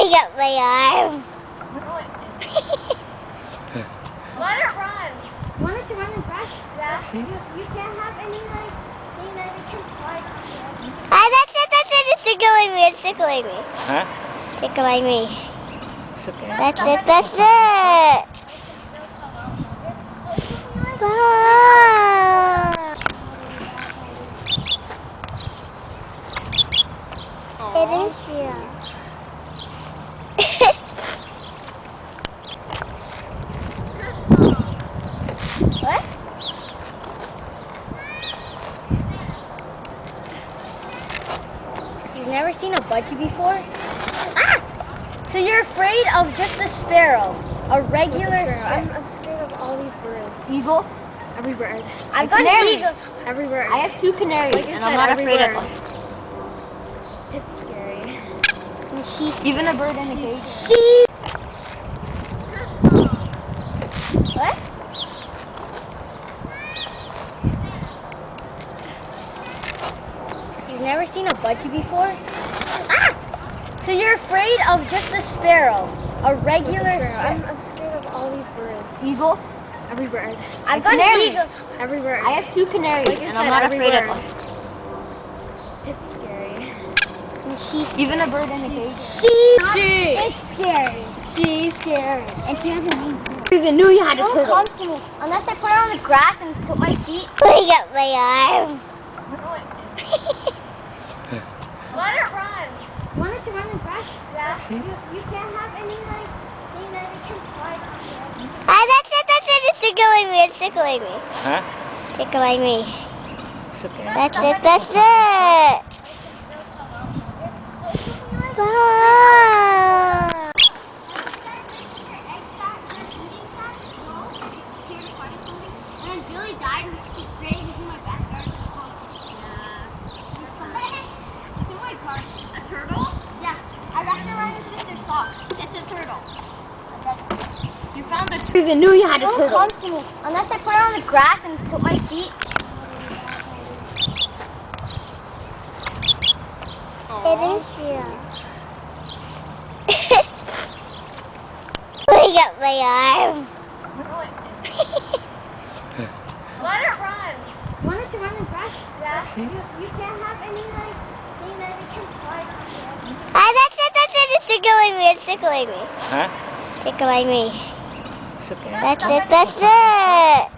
I got my arm. Let it run. You want it to run and crash? Yeah. You can't have any like thing that it can slide on. Ah, that's it. It's tickling me. It's tickling me. Huh? Tickling me. It's okay. That's it. It is real. What? You've never seen a budgie before? Ah! So you're afraid of just the sparrow, a regular sparrow. I'm scared of all these birds. Eagle. Every bird. I've got an eagle. Every bird. I have 2 canaries, Like you and said, I'm not every afraid of bird. them. It's scary. And Even a bird in a cage. What? You've never seen a budgie before? Ah! So you're afraid of just the sparrow, a regular sparrow. I'm scared of all these birds. Eagle. Every bird. I've got an eagle. Every bird. I have 2 canaries, Like you and I'm said, not every afraid of bird. them. It's scary. And Even a bird in a cage. It's scary. She's scary. And she has a name. I even knew you had a Don't turtle. come to me. Unless I put her on the grass and put my feet. I got my arm. Let it run. You want it to run and crash? Yeah. You can't have any like thing that it can slide on. Ah, that's it. It's tickling me. It's tickling me. Huh? Tickling me. It's okay. That's it. And Billy died and he's ready to see my backyard. It's in my park. A turtle? Yeah. I wrapped it around your sister's sock. It's a turtle. You found the turtle. I even knew you had a Don't turtle. come to me. Unless I put her on the grass and put my feet. It is real. I got my arm. Let it run. You want it to run and crash? Yeah. You can't have any like thing that it can slide on. Ah, that's it. It's tickling me. It's tickling me. Huh? Tickling me. It's okay. That's it.